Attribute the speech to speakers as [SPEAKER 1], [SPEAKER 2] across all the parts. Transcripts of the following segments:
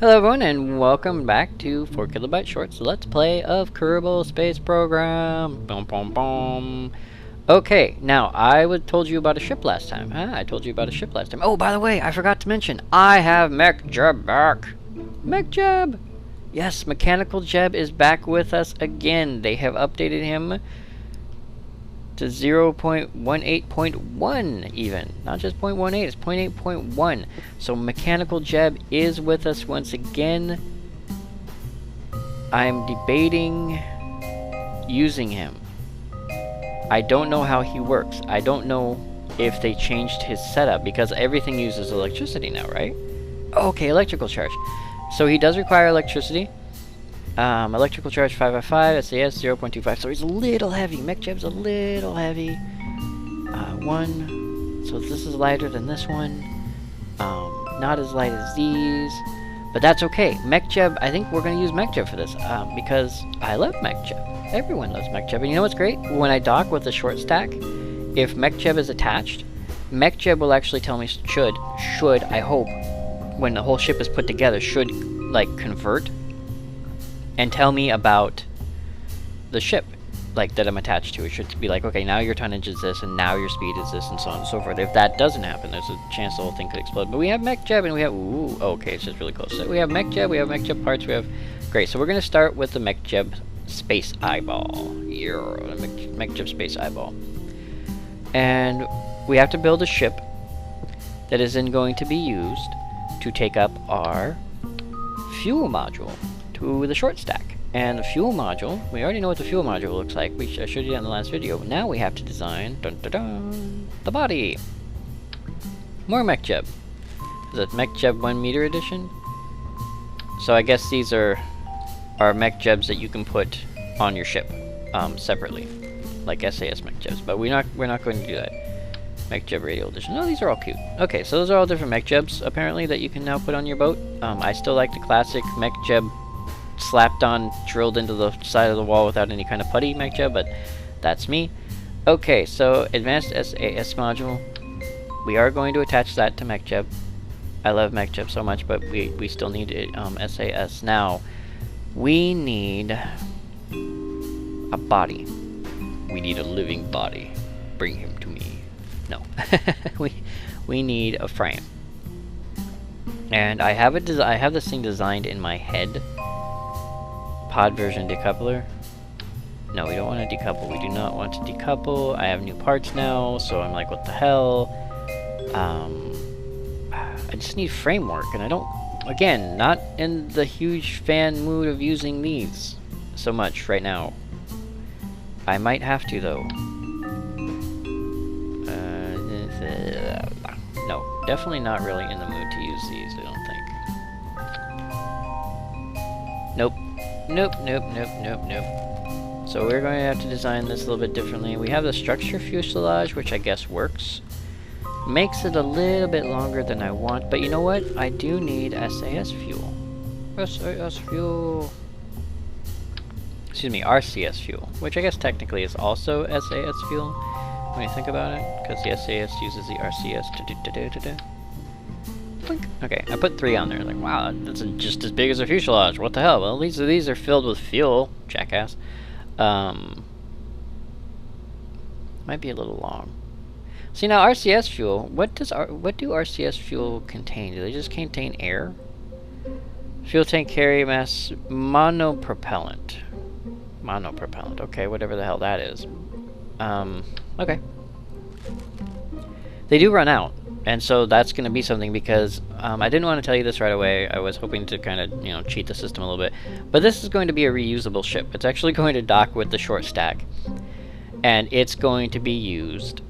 [SPEAKER 1] Hello everyone and welcome back to 4KB Shorts Let's Play of Kerbal Space Program. Boom boom boom. Okay, now told you about a ship last time. I told you about a ship last time. Oh, by the way, I forgot to mention, I have Mech Jeb back. Mech Jeb! Yes, Mechanical Jeb is back with us again. They have updated him to 0.18.1 even. Not just 0.18, it's 0.8.1. So Mechanical Jeb is with us once again. I'm debating using him. I don't know how he works. I don't know if they changed his setup because everything uses electricity now, right? Okay, electrical charge. So he does require electricity. Electrical charge 555, SAS 0.25, so he's a little heavy. Mech Jeb's a little heavy. So this is lighter than this one. Not as light as these, but that's okay. Mech Jeb, I think we're going to use Mech Jeb for this, because I love Mech Jeb. Everyone loves Mech Jeb, and you know what's great? When I dock with the short stack, if Mech Jeb is attached, Mech Jeb will actually tell me, should, I hope, when the whole ship is put together, should, like, convert and tell me about the ship, like, that I'm attached to. It should be like, okay, now your tonnage is this, and now your speed is this, and so on and so forth. If that doesn't happen, there's a chance the whole thing could explode. But we have Mech Jeb, and we have, ooh, okay, it's just really close. So we have Mech Jeb, we have Mech Jeb parts, we have, great. So we're going to start with the Mech Jeb Space Eyeball. Yeah, Mech Jeb Space Eyeball. And we have to build a ship that is then going to be used to take up our fuel module to the short stack. And the fuel module, we already know what the fuel module looks like. I showed you that in the last video. But now we have to design the body. More Mech Jeb. Is it Mech Jeb 1 meter edition? So I guess these are Mech Jebs that you can put on your ship separately, like SAS Mech Jebs. But we're not going to do that. Mech Jeb Radial Edition. No, these are all cute. Okay, so those are all different Mech Jebs apparently that you can now put on your boat. I still like the classic Mech Jeb slapped on, drilled into the side of the wall without any kind of putty Mech Jeb, but that's me. Okay, so Advanced SAS module. We are going to attach that to Mech Jeb. I love Mech Jeb so much, but we still need it, SAS. Now, we need a body. We need a living body. Bring him to me. No. we need a frame. And I have this thing designed in my head. Pod version decoupler. No, we don't want to decouple. We do not want to decouple. I have new parts now, so I'm like, what the hell? I just need framework, and I don't, again, not in the huge fan mood of using these so much right now. I might have to, though. No, definitely not really in the mood to use these, I don't think. Nope. Nope. So we're going to have to design this a little bit differently. We have the structure fuselage, which I guess works. Makes it a little bit longer than I want, but you know what? I do need SAS fuel. SAS fuel. Excuse me, RCS fuel, which I guess technically is also SAS fuel when you think about it, because the SAS uses the RCS to do. Blink. Okay, I put 3 on there. Like, wow, that's just as big as a fuselage. What the hell? Well, these are filled with fuel, jackass. Might be a little long. See, now RCS fuel. What do RCS fuel contain? Do they just contain air? Fuel tank carry mass monopropellant. Monopropellant. Okay, whatever the hell that is. Okay. They do run out. And so that's going to be something because I didn't want to tell you this right away. I was hoping to kind of, cheat the system a little bit. But this is going to be a reusable ship. It's actually going to dock with the short stack. And it's going to be used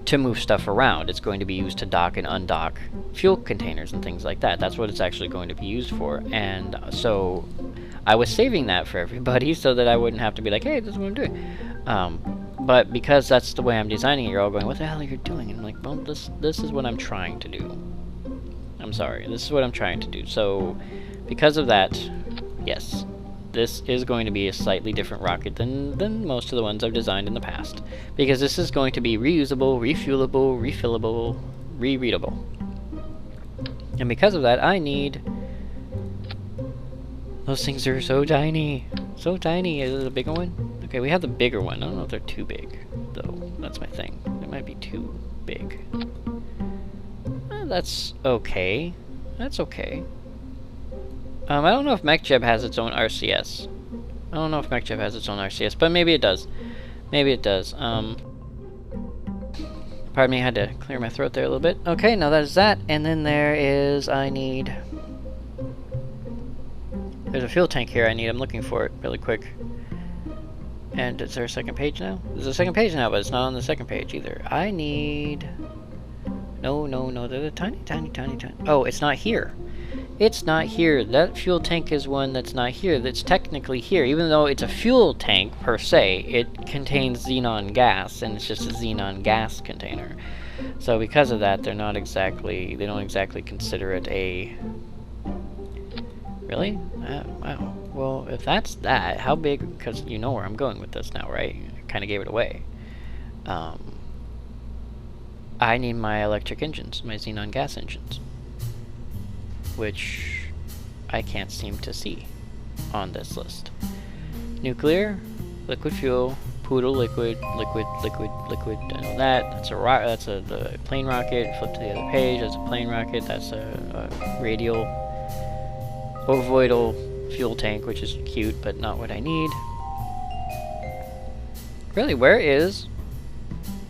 [SPEAKER 1] to move stuff around. It's going to be used to dock and undock fuel containers and things like that. That's what it's actually going to be used for. And so I was saving that for everybody so that I wouldn't have to be like, hey, this is what I'm doing. But because that's the way I'm designing it, you're all going, what the hell are you doing? And I'm like, well, this is what I'm trying to do. I'm sorry, this is what I'm trying to do. So, because of that, yes, this is going to be a slightly different rocket than most of the ones I've designed in the past. Because this is going to be reusable, refuelable, refillable, rereadable. And because of that, I need Those things are so tiny. So tiny. Is it a bigger one? Okay, we have the bigger one. I don't know if they're too big, though. That's my thing. They might be too big. That's okay. That's okay. I don't know if MechJeb has its own RCS. I don't know if MechJeb has its own RCS, but maybe it does. Maybe it does. Pardon me, I had to clear my throat there a little bit. Okay, now that is that. And then there is, there's a fuel tank here I need. I'm looking for it really quick. And is there a second page now? There's a second page now, but it's not on the second page either. I need... No, they're tiny. Oh, it's not here. It's not here. That fuel tank is one that's not here. That's technically here. Even though it's a fuel tank, per se, it contains xenon gas, and it's just a xenon gas container. So because of that, they don't exactly consider it a... Really? Wow. Well, if that's that, how big... Because you know where I'm going with this now, right? I kind of gave it away. I need my electric engines, my xenon gas engines, which I can't seem to see on this list. Nuclear, liquid fuel, poodle, liquid. I know that. That's the plane rocket. Flip to the other page. That's a plane rocket. That's a radial ovoidal fuel tank, which is cute, but not what I need. Really, what is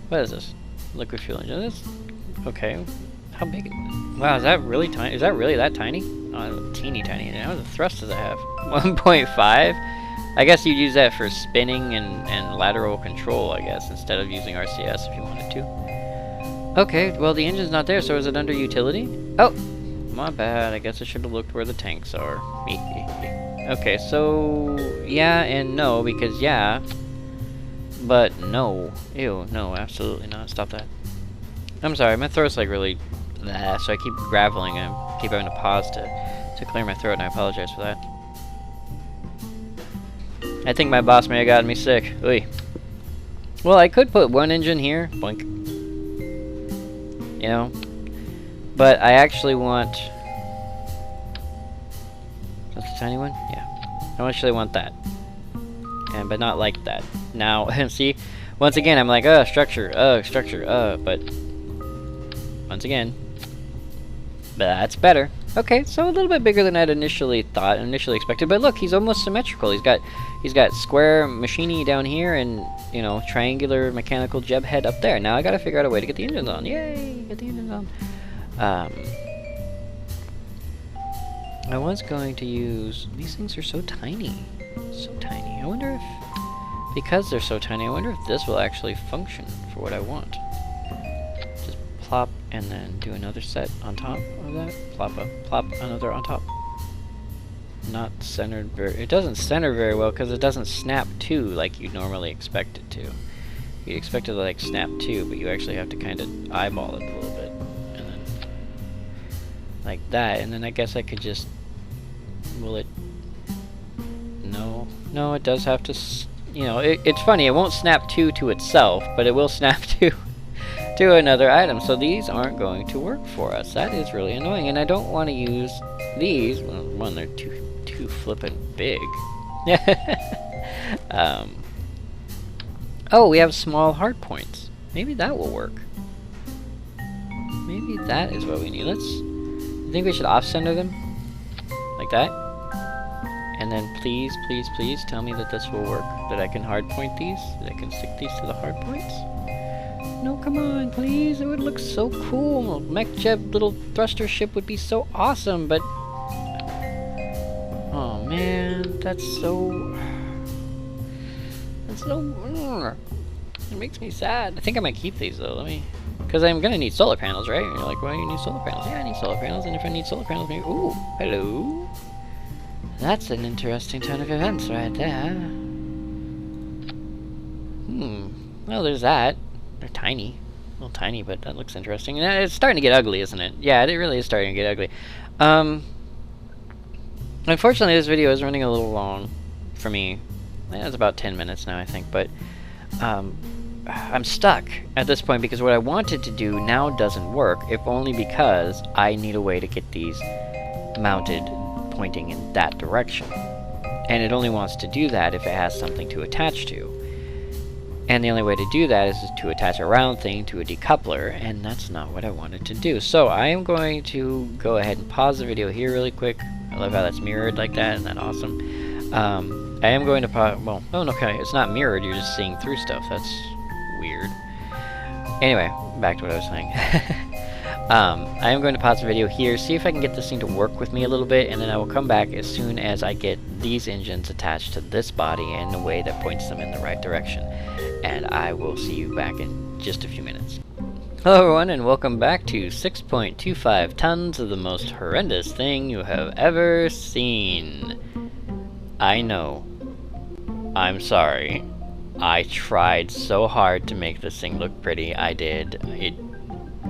[SPEAKER 1] this? Liquid fuel engine. That's okay. How big? Wow, is that really tiny? Is that really that tiny? Oh, teeny tiny. How many thrust does it have? 1.5? I guess you'd use that for spinning and lateral control, I guess, instead of using RCS if you wanted to. Okay, well the engine's not there, so is it under utility? Oh, my bad. I guess I should have looked where the tanks are. Okay, so yeah and no, because yeah, but no. Ew, no, absolutely not. Stop that. I'm sorry, my throat's like really... so I keep graveling and I keep having to pause to clear my throat, and I apologize for that. I think my boss may have gotten me sick. Oy. Well, I could put one engine here. Boink. You know? But I actually want... That's a tiny one? Yeah. I actually want that. But not like that. Now, see? Once again, I'm like, structure, but... Once again... That's better. Okay, so a little bit bigger than I'd initially expected, but look, he's almost symmetrical. He's got square machiny down here and, you know, triangular mechanical jeb head up there. Now I gotta figure out a way to get the engines on. Yay! Get the engines on. I was going to use... These things are so tiny. So tiny. I wonder if... Because they're so tiny, I wonder if this will actually function for what I want. Just plop and then do another set on top of that. Plop another on top. Not centered very... It doesn't center very well because it doesn't snap to like you'd normally expect it to. You'd expect it to like snap to, but you actually have to kind of eyeball it a little bit. And then... Like that, and then I guess I could just... Will it... No, it does have to... You know, it's funny, it won't snap to itself, but it will snap to another item, so these aren't going to work for us. That is really annoying, and I don't want to use these. Well, one, they're too flippin' big. Oh, we have small hard points. Maybe that will work. Maybe that is what we need. You think we should off-center them? Like that? And then please tell me that this will work. That I can hard point these? That I can stick these to the hard points? No, come on, please. It would look so cool. MechJeb little thruster ship would be so awesome, but... Oh, man. That's so... It makes me sad. I think I might keep these, though. Let me... Because I'm gonna need solar panels, right? And you're like, why do you need solar panels? Yeah, I need solar panels, and if I need solar panels, maybe... Ooh, hello. That's an interesting turn of events right there. Well, there's that. They're tiny. A little tiny, but that looks interesting. And it's starting to get ugly, isn't it? Yeah, it really is starting to get ugly. Unfortunately, this video is running a little long for me. It's about 10 minutes now, I think, but I'm stuck at this point because what I wanted to do now doesn't work, if only because I need a way to get these mounted pointing in that direction. And it only wants to do that if it has something to attach to. And the only way to do that is to attach a round thing to a decoupler, and that's not what I wanted to do. So I am going to go ahead and pause the video here really quick. I love how that's mirrored like that, isn't that awesome? I am going to pause, well, oh, okay, it's not mirrored, you're just seeing through stuff. That's weird. Anyway, back to what I was saying. I am going to pause the video here, see if I can get this thing to work with me a little bit, and then I will come back as soon as I get these engines attached to this body in a way that points them in the right direction. And I will see you back in just a few minutes. Hello everyone, and welcome back to 6.25 tons of the most horrendous thing you have ever seen. I know. I'm sorry. I tried so hard to make this thing look pretty. I did.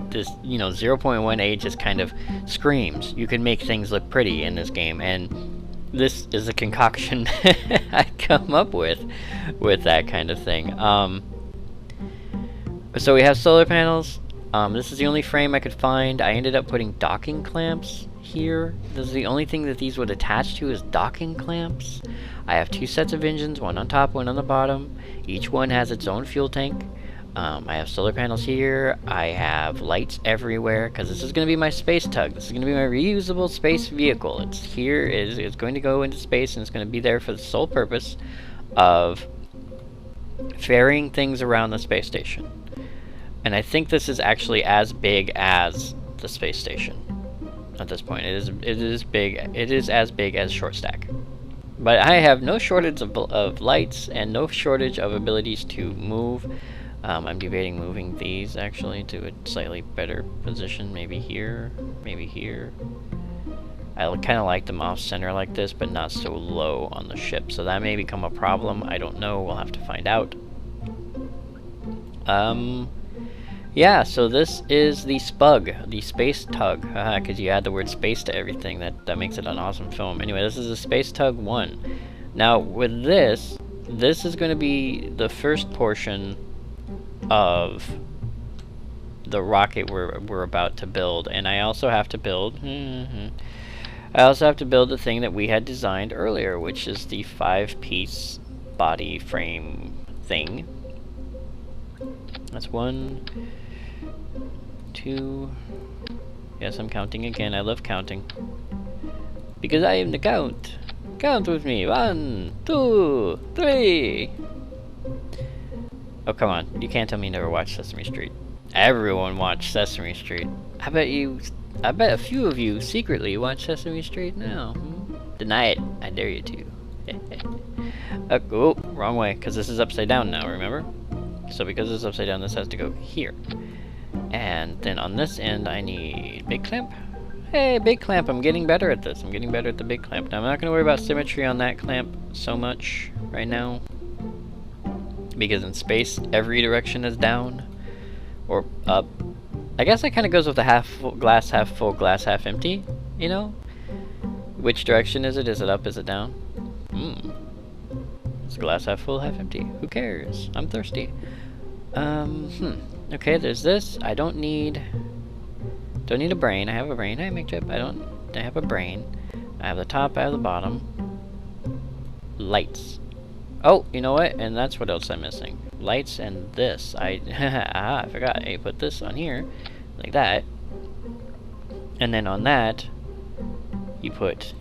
[SPEAKER 1] This, you know, 0.18 just kind of screams. You can make things look pretty in this game, and this is a concoction I come up with that kind of thing. So we have solar panels. This is the only frame I could find. I ended up putting docking clamps here. This is the only thing that these would attach to, is docking clamps. I have two sets of engines, one on top, one on the bottom. Each one has its own fuel tank. I have solar panels here. I have lights everywhere, because this is going to be my space tug. This is going to be my reusable space vehicle. It's here, it's going to go into space, and it's going to be there for the sole purpose of ferrying things around the space station. And I think this is actually as big as the space station at this point. It is big. It is as big as Short Stack. But I have no shortage of lights and no shortage of abilities to move. I'm debating moving these actually to a slightly better position, maybe here, maybe here. I kind of like them off center like this, but not so low on the ship, so that may become a problem. I don't know, we'll have to find out. Yeah, so this is the Spug, the Space Tug, because you add the word space to everything, that makes it an awesome film. Anyway, this is a Space Tug 1. Now, with this is going to be the first portion of the rocket we're about to build, and I also have to build the thing that we had designed earlier, which is the 5-piece body frame thing. That's 1, 2. Yes, I'm counting again. I love counting because I am the count. Count with me. 1, 2, 3. Oh, come on. You can't tell me you never watched Sesame Street. Everyone watched Sesame Street. I bet a few of you secretly watch Sesame Street now. Deny it. I dare you to. Oh, wrong way, because this is upside down now, remember? So because this is upside down, this has to go here. And then on this end, I need big clamp. Hey, big clamp. I'm getting better at this. I'm getting better at the big clamp. Now, I'm not going to worry about symmetry on that clamp so much right now, because in space, every direction is down or up. I guess that kind of goes with the half full, glass half full, glass half empty, you know? Which direction is it? Is it up? Is it down? It's glass half full, half empty. Who cares? I'm thirsty. Okay, there's this. I don't need a brain. I have a brain. I make chip. I have a brain. I have the top, I have the bottom. Lights. Oh, you know what? And that's what else I'm missing. Lights and this. I forgot. I put this on here, like that. And then on that, you put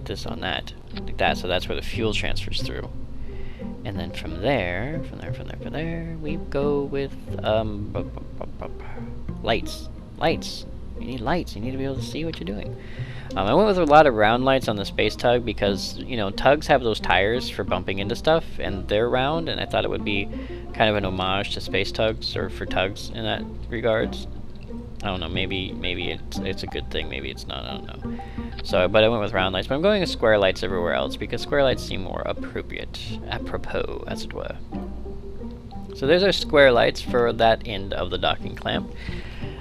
[SPEAKER 1] this on that, like that. So that's where the fuel transfers through. And then from there, we go with lights. Lights. You need lights. You need to be able to see what you're doing. I went with a lot of round lights on the Space Tug because, you know, tugs have those tires for bumping into stuff, and they're round, and I thought it would be kind of an homage to Space Tugs, or for tugs in that regards. I don't know, maybe it's a good thing, maybe it's not, I don't know. So, but I went with round lights, but I'm going with square lights everywhere else, because square lights seem more apropos, as it were. So there's our square lights for that end of the docking clamp.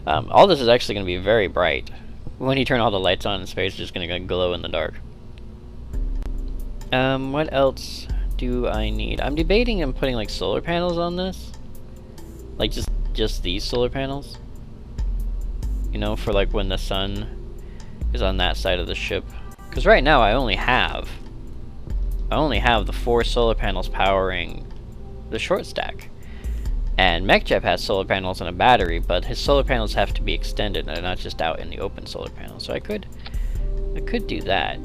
[SPEAKER 1] All this is actually going to be very bright. When you turn all the lights on in space, it's just going to glow in the dark. What else do I need? I'm debating on putting like solar panels on this. Like just these solar panels. You know, for like when the sun is on that side of the ship. Because right now I only have the 4 solar panels powering the short stack. And MechJeb has solar panels and a battery, but his solar panels have to be extended, and they're not just out in the open solar panels. So I could do that,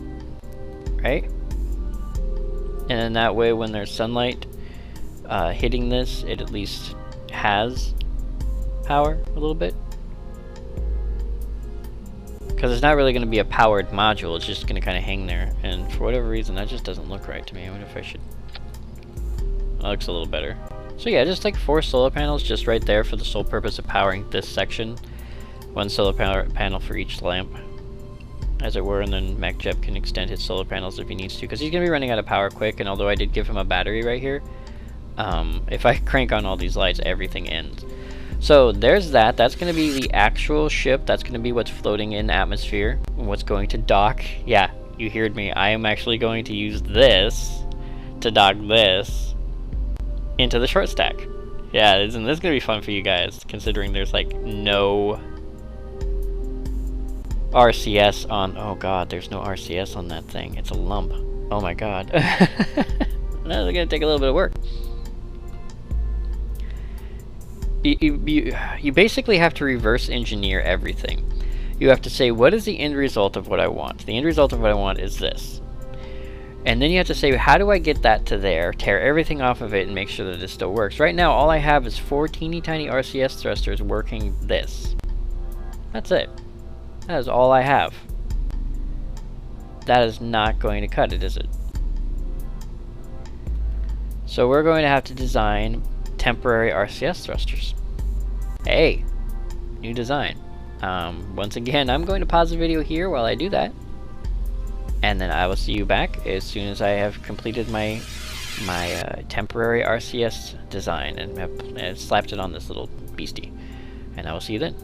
[SPEAKER 1] right? And then that way when there's sunlight hitting this, it at least has power a little bit. Because it's not really going to be a powered module, it's just going to kind of hang there. And for whatever reason, that just doesn't look right to me. I wonder if I should... That looks a little better. So yeah, just like 4 solar panels just right there for the sole purpose of powering this section. 1 solar panel for each lamp, as it were, and then MechJeb can extend his solar panels if he needs to, because he's going to be running out of power quick, and although I did give him a battery right here, if I crank on all these lights, everything ends. So there's that. That's going to be the actual ship. That's going to be what's floating in atmosphere, and what's going to dock. Yeah, you heard me. I am actually going to use this to dock this into the short stack. Yeah, isn't this going to be fun for you guys, considering there's like no RCS on... Oh god, there's no RCS on that thing. It's a lump. Oh my god. That's going to take a little bit of work. You basically have to reverse engineer everything. You have to say, what is the end result of what I want? The end result of what I want is this. And then you have to say, how do I get that to there, tear everything off of it, and make sure that it still works. Right now, all I have is 4 teeny tiny RCS thrusters working this. That's it. That is all I have. That is not going to cut it, is it? So we're going to have to design temporary RCS thrusters. Hey, new design. Once again, I'm going to pause the video here while I do that, and then I will see you back as soon as I have completed my temporary RCS design and have slapped it on this little beastie. And I will see you then.